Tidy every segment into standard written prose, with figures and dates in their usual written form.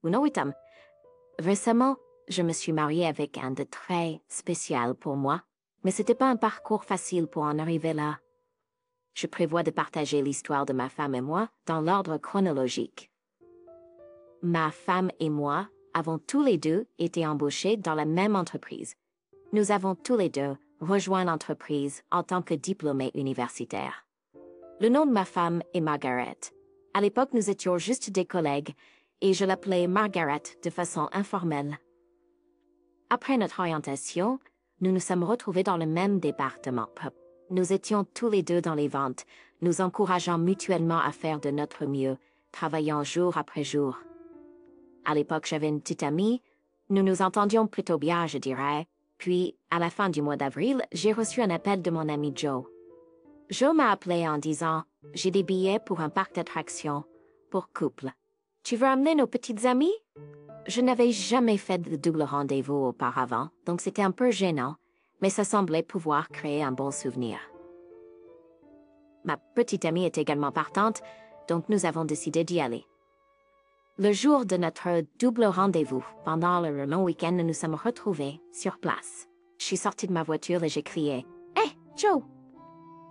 Unoitam. Récemment, je me suis mariée avec un de très spécial pour moi, mais c'était pas un parcours facile pour en arriver là. Je prévois de partager l'histoire de ma femme et moi dans l'ordre chronologique. Ma femme et moi avons tous les deux été embauchés dans la même entreprise. Nous avons tous les deux rejoint l'entreprise en tant que diplômés universitaires. Le nom de ma femme est Margaret. À l'époque, nous étions juste des collègues et je l'appelais Margaret de façon informelle. Après notre orientation, nous nous sommes retrouvés dans le même département. Nous étions tous les deux dans les ventes, nous encourageant mutuellement à faire de notre mieux, travaillant jour après jour. À l'époque, j'avais une petite amie, nous nous entendions plutôt bien, je dirais. Puis, à la fin du mois d'avril, j'ai reçu un appel de mon ami Joe. Joe m'a appelé en disant « J'ai des billets pour un parc d'attractions, pour couple. Tu veux amener nos petites amies ?» Je n'avais jamais fait de double rendez-vous auparavant, donc c'était un peu gênant, mais ça semblait pouvoir créer un bon souvenir. Ma petite amie est également partante, donc nous avons décidé d'y aller. Le jour de notre double rendez-vous, pendant le long week-end, nous nous sommes retrouvés sur place. Je suis sortie de ma voiture et j'ai crié « Hé, Joe !»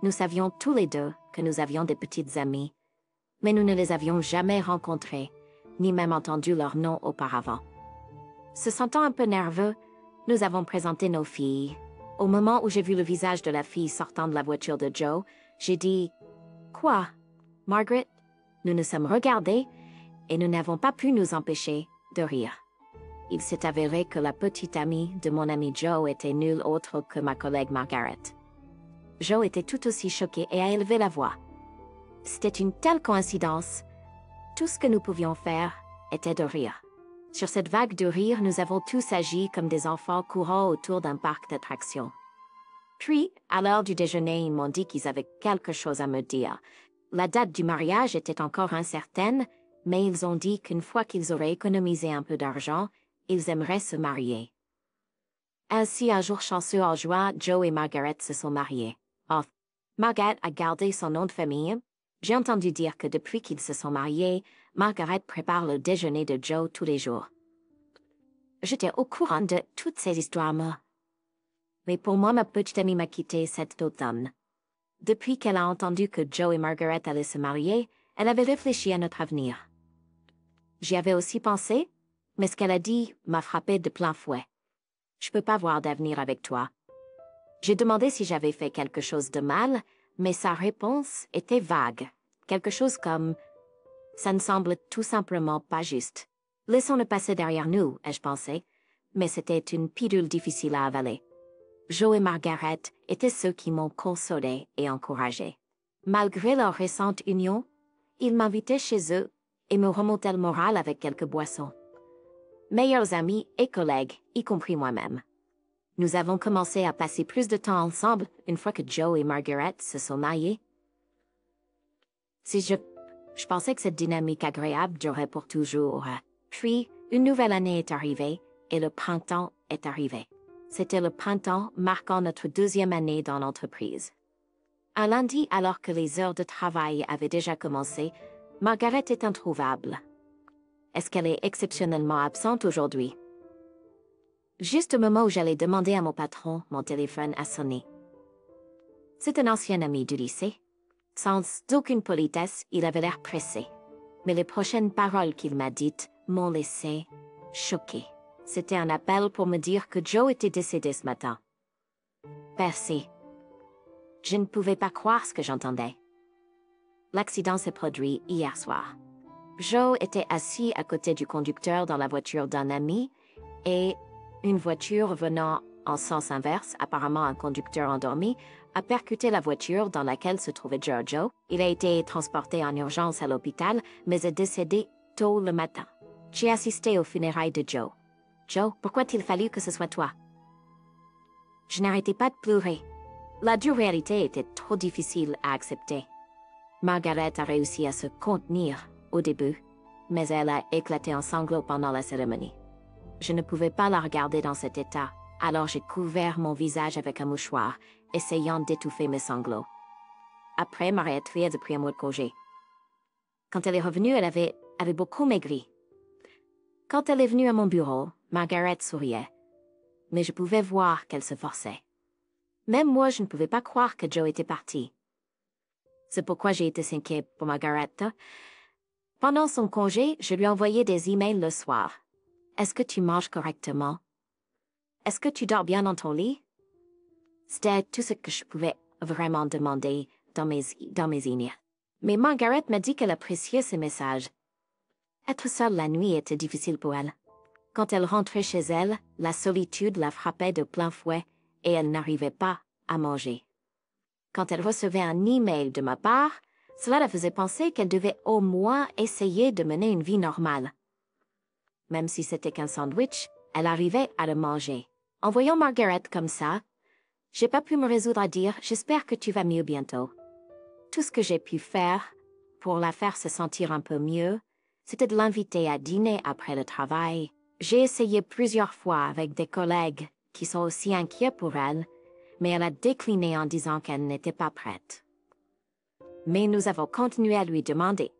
Nous savions tous les deux que nous avions des petites amies, mais nous ne les avions jamais rencontrées, ni même entendu leur nom auparavant. Se sentant un peu nerveux, nous avons présenté nos filles. Au moment où j'ai vu le visage de la fille sortant de la voiture de Joe, j'ai dit « Quoi, Margaret ?» Nous nous sommes regardés et nous n'avons pas pu nous empêcher de rire. Il s'est avéré que la petite amie de mon ami Joe était nulle autre que ma collègue Margaret. Joe était tout aussi choqué et a élevé la voix. C'était une telle coïncidence. Tout ce que nous pouvions faire était de rire. Sur cette vague de rire, nous avons tous agi comme des enfants courant autour d'un parc d'attractions. Puis, à l'heure du déjeuner, ils m'ont dit qu'ils avaient quelque chose à me dire. La date du mariage était encore incertaine, mais ils ont dit qu'une fois qu'ils auraient économisé un peu d'argent, ils aimeraient se marier. Ainsi, un jour chanceux en juin, Joe et Margaret se sont mariés. Or, Margaret a gardé son nom de famille. J'ai entendu dire que depuis qu'ils se sont mariés, Margaret prépare le déjeuner de Joe tous les jours. J'étais au courant de toutes ces histoires, mais pour moi, ma petite amie m'a quitté cet automne. Depuis qu'elle a entendu que Joe et Margaret allaient se marier, elle avait réfléchi à notre avenir. J'y avais aussi pensé, mais ce qu'elle a dit m'a frappé de plein fouet. Je peux pas voir d'avenir avec toi. J'ai demandé si j'avais fait quelque chose de mal, mais sa réponse était vague. Quelque chose comme « Ça ne semble tout simplement pas juste. Laissons-le passer derrière nous, ai-je pensé, mais c'était une pilule difficile à avaler. » Joe et Margaret étaient ceux qui m'ont consolé et encouragé. Malgré leur récente union, ils m'invitaient chez eux et me remontaient le moral avec quelques boissons. Meilleurs amis et collègues, y compris moi-même. Nous avons commencé à passer plus de temps ensemble une fois que Joe et Margaret se sont mariés. Je pensais que cette dynamique agréable durerait pour toujours. Puis, une nouvelle année est arrivée et le printemps est arrivé. C'était le printemps marquant notre deuxième année dans l'entreprise. Un lundi, alors que les heures de travail avaient déjà commencé, Margaret est introuvable. Est-ce qu'elle est exceptionnellement absente aujourd'hui? Juste au moment où j'allais demander à mon patron, mon téléphone a sonné. C'est un ancien ami du lycée. Sans aucune politesse, il avait l'air pressé. Mais les prochaines paroles qu'il m'a dites m'ont laissé choquée. C'était un appel pour me dire que Joe était décédé ce matin. Percé. Je ne pouvais pas croire ce que j'entendais. L'accident s'est produit hier soir. Joe était assis à côté du conducteur dans la voiture d'un ami et une voiture venant en sens inverse, apparemment un conducteur endormi, a percuté la voiture dans laquelle se trouvait Giorgio. Il a été transporté en urgence à l'hôpital, mais est décédé tôt le matin. J'ai assisté aux funérailles de Joe. Joe, pourquoi a-t-il fallu que ce soit toi? Je n'arrêtais pas de pleurer. La dure réalité était trop difficile à accepter. Margaret a réussi à se contenir au début, mais elle a éclaté en sanglots pendant la cérémonie. Je ne pouvais pas la regarder dans cet état, alors j'ai couvert mon visage avec un mouchoir, essayant d'étouffer mes sanglots. Après, Mariette a pris un mois de congé. Quand elle est revenue, elle avait beaucoup maigri. Quand elle est venue à mon bureau, Margaret souriait. Mais je pouvais voir qu'elle se forçait. Même moi, je ne pouvais pas croire que Joe était parti. C'est pourquoi j'ai été inquiet pour Margaret. Pendant son congé, je lui envoyais des emails le soir. Est-ce que tu manges correctement? Est-ce que tu dors bien dans ton lit? C'était tout ce que je pouvais vraiment demander dans mes emails. Mais Margaret m'a dit qu'elle appréciait ces messages. Être seule la nuit était difficile pour elle. Quand elle rentrait chez elle, la solitude la frappait de plein fouet et elle n'arrivait pas à manger. Quand elle recevait un email de ma part, cela la faisait penser qu'elle devait au moins essayer de mener une vie normale. Même si c'était qu'un sandwich, elle arrivait à le manger. En voyant Margaret comme ça, j'ai pas pu me résoudre à dire « J'espère que tu vas mieux bientôt ». Tout ce que j'ai pu faire pour la faire se sentir un peu mieux, c'était de l'inviter à dîner après le travail. J'ai essayé plusieurs fois avec des collègues qui sont aussi inquiets pour elle, mais elle a décliné en disant qu'elle n'était pas prête. Mais nous avons continué à lui demander.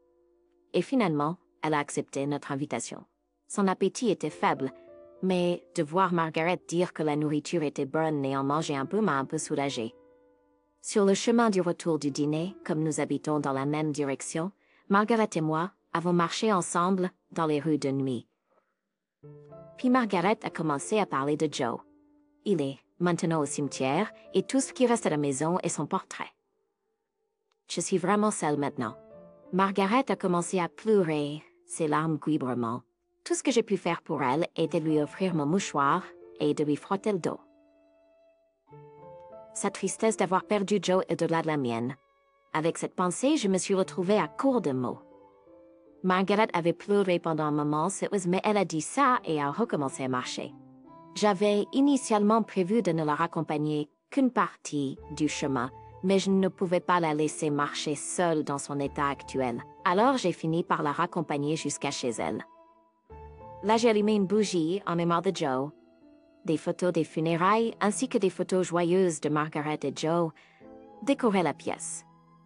Et finalement, elle a accepté notre invitation. Son appétit était faible, mais de voir Margaret dire que la nourriture était bonne et en manger un peu m'a un peu soulagée. Sur le chemin du retour du dîner, comme nous habitons dans la même direction, Margaret et moi avons marché ensemble dans les rues de nuit. Puis Margaret a commencé à parler de Joe. Il est maintenant au cimetière et tout ce qui reste à la maison est son portrait. Je suis vraiment seule maintenant. Margaret a commencé à pleurer, ses larmes guibrement. Tout ce que j'ai pu faire pour elle est de lui offrir mon mouchoir et de lui frotter le dos. Sa tristesse d'avoir perdu Joe est au-delà de la mienne. Avec cette pensée, je me suis retrouvée à court de mots. Margaret avait pleuré pendant un moment, mais elle a dit ça et a recommencé à marcher. J'avais initialement prévu de ne la raccompagner qu'une partie du chemin, mais je ne pouvais pas la laisser marcher seule dans son état actuel. Alors j'ai fini par la raccompagner jusqu'à chez elle. Là, j'ai allumé une bougie en mémoire de Joe. Des photos des funérailles ainsi que des photos joyeuses de Margaret et Joe décoraient la pièce.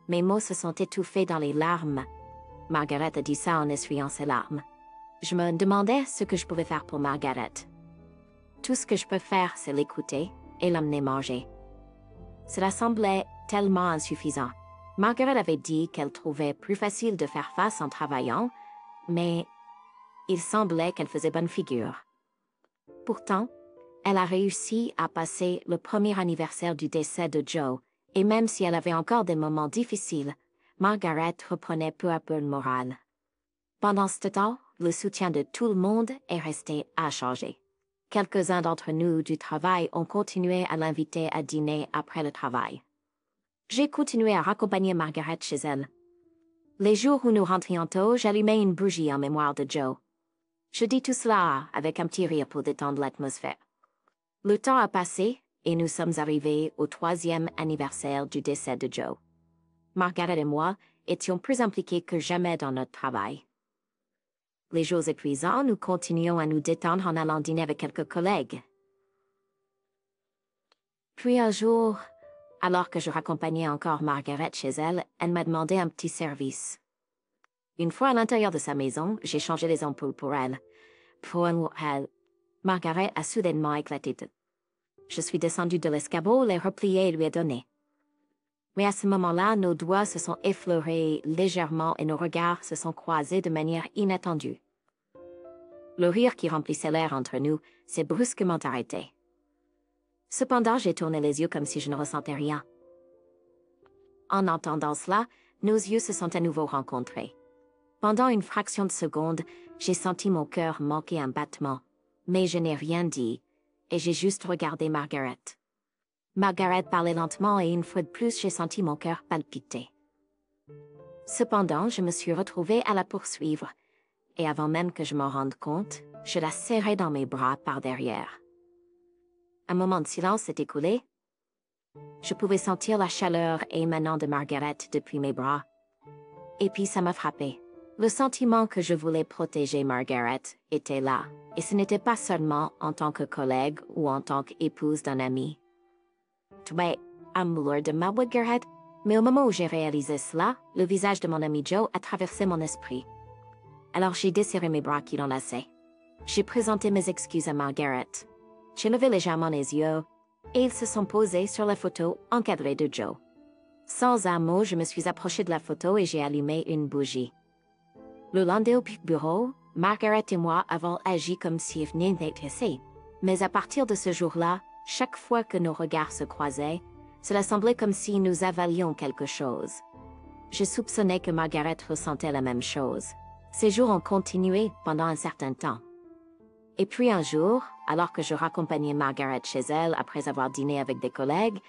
Mes mots se sont étouffés dans les larmes. Margaret a dit ça en essuyant ses larmes. Je me demandais ce que je pouvais faire pour Margaret. Tout ce que je peux faire, c'est l'écouter et l'emmener manger. Cela semblait tellement insuffisant. Margaret avait dit qu'elle trouvait plus facile de faire face en travaillant, mais il semblait qu'elle faisait bonne figure. Pourtant, elle a réussi à passer le premier anniversaire du décès de Joe, et même si elle avait encore des moments difficiles, Margaret reprenait peu à peu le moral. Pendant ce temps, le soutien de tout le monde est resté inchangé. Quelques-uns d'entre nous du travail ont continué à l'inviter à dîner après le travail. J'ai continué à raccompagner Margaret chez elle. Les jours où nous rentrions tôt, j'allumais une bougie en mémoire de Joe. Je dis tout cela avec un petit rire pour détendre l'atmosphère. Le temps a passé et nous sommes arrivés au 3e anniversaire du décès de Joe. Margaret et moi étions plus impliqués que jamais dans notre travail. Les jours épuisants, nous continuions à nous détendre en allant dîner avec quelques collègues. Puis un jour, alors que je raccompagnais encore Margaret chez elle, elle m'a demandé un petit service. Une fois à l'intérieur de sa maison, j'ai changé les ampoules pour elle. Margaret a soudainement éclaté. Je suis descendue de l'escabeau, les repliés et lui ai donné. Mais à ce moment-là, nos doigts se sont effleurés légèrement et nos regards se sont croisés de manière inattendue. Le rire qui remplissait l'air entre nous s'est brusquement arrêté. Cependant, j'ai tourné les yeux comme si je ne ressentais rien. En entendant cela, nos yeux se sont à nouveau rencontrés. Pendant une fraction de seconde, j'ai senti mon cœur manquer un battement, mais je n'ai rien dit, et j'ai juste regardé Margaret. Margaret parlait lentement et une fois de plus, j'ai senti mon cœur palpiter. Cependant, je me suis retrouvée à la poursuivre, et avant même que je m'en rende compte, je la serrais dans mes bras par derrière. Un moment de silence s'est écoulé. Je pouvais sentir la chaleur émanant de Margaret depuis mes bras. Et puis ça m'a frappé. Le sentiment que je voulais protéger Margaret était là, et ce n'était pas seulement en tant que collègue ou en tant qu'épouse d'un ami. Tu es amoureux de Margaret, mais au moment où j'ai réalisé cela, le visage de mon ami Joe a traversé mon esprit. Alors j'ai desserré mes bras qui l'enlaçaient. J'ai présenté mes excuses à Margaret. J'ai levé légèrement les yeux, et ils se sont posés sur la photo encadrée de Joe. Sans un mot, je me suis approchée de la photo et j'ai allumé une bougie. Le lundi au bureau, Margaret et moi avons agi comme si rien n'était passé. Mais à partir de ce jour-là, chaque fois que nos regards se croisaient, cela semblait comme si nous avalions quelque chose. Je soupçonnais que Margaret ressentait la même chose. Ces jours ont continué pendant un certain temps. Et puis un jour, alors que je raccompagnais Margaret chez elle après avoir dîné avec des collègues,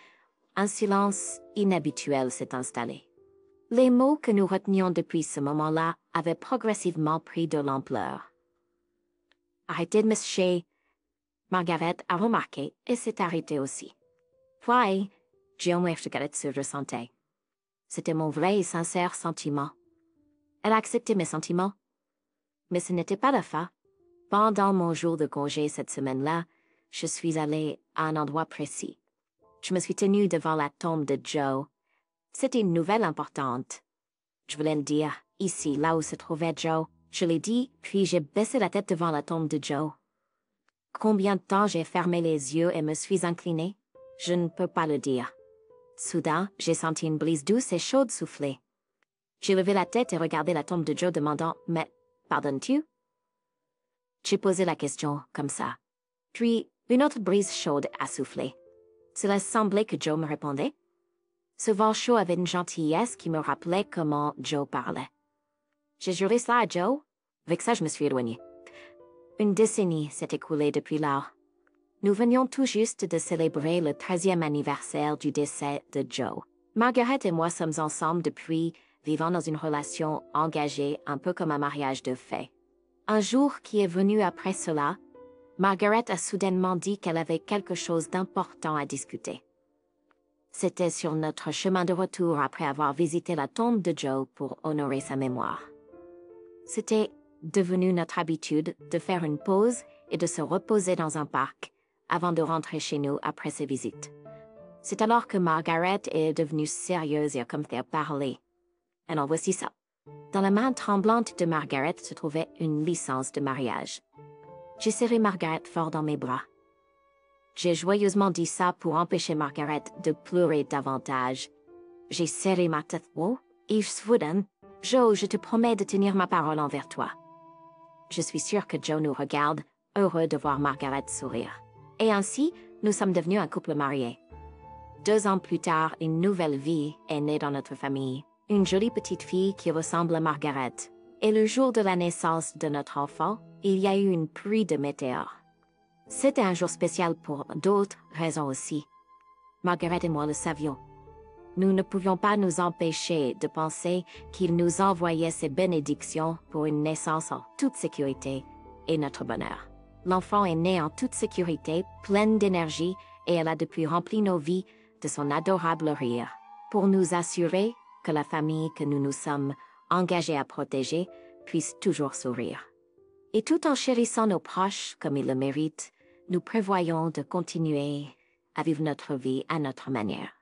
un silence inhabituel s'est installé. Les mots que nous retenions depuis ce moment-là avaient progressivement pris de l'ampleur. Arrêtez de me chier. Margaret a remarqué et s'est arrêtée aussi. Puis, Joe Margaret se ressentait. C'était mon vrai et sincère sentiment. Elle a accepté mes sentiments. Mais ce n'était pas la fin. Pendant mon jour de congé cette semaine-là, je suis allée à un endroit précis. Je me suis tenue devant la tombe de Joe. C'était une nouvelle importante. Je voulais le dire, ici, là où se trouvait Joe. Je l'ai dit, puis j'ai baissé la tête devant la tombe de Joe. Combien de temps j'ai fermé les yeux et me suis inclinée? Je ne peux pas le dire. Soudain, j'ai senti une brise douce et chaude souffler. J'ai levé la tête et regardé la tombe de Joe demandant « Mais, pardonnes-tu » J'ai posé la question comme ça. Puis, une autre brise chaude a soufflé. Cela semblait que Joe me répondait. Ce vent chaud avait une gentillesse qui me rappelait comment Joe parlait. J'ai juré cela à Joe. Avec ça, je me suis éloignée. Une décennie s'est écoulée depuis lors. Nous venions tout juste de célébrer le 13e anniversaire du décès de Joe. Margaret et moi sommes ensemble depuis, vivant dans une relation engagée un peu comme un mariage de fait. Un jour qui est venu après cela, Margaret a soudainement dit qu'elle avait quelque chose d'important à discuter. C'était sur notre chemin de retour après avoir visité la tombe de Joe pour honorer sa mémoire. C'était devenu notre habitude de faire une pause et de se reposer dans un parc avant de rentrer chez nous après ces visites. C'est alors que Margaret est devenue sérieuse et a commencé à parler. Alors voici ça. Dans la main tremblante de Margaret se trouvait une licence de mariage. J'ai serré Margaret fort dans mes bras. J'ai joyeusement dit ça pour empêcher Margaret de pleurer davantage. J'ai serré ma tête haut et soudain, Joe, je te promets de tenir ma parole envers toi. Je suis sûre que Joe nous regarde, heureux de voir Margaret sourire. Et ainsi, nous sommes devenus un couple marié. 2 ans plus tard, une nouvelle vie est née dans notre famille. Une jolie petite fille qui ressemble à Margaret. Et le jour de la naissance de notre enfant, il y a eu une pluie de météores. C'était un jour spécial pour d'autres raisons aussi. Margaret et moi le savions. Nous ne pouvions pas nous empêcher de penser qu'il nous envoyait ses bénédictions pour une naissance en toute sécurité et notre bonheur. L'enfant est né en toute sécurité, pleine d'énergie, et elle a depuis rempli nos vies de son adorable rire, pour nous assurer que la famille que nous nous sommes engagés à protéger puisse toujours sourire. Et tout en chérissant nos proches comme ils le méritent, nous prévoyons de continuer à vivre notre vie à notre manière.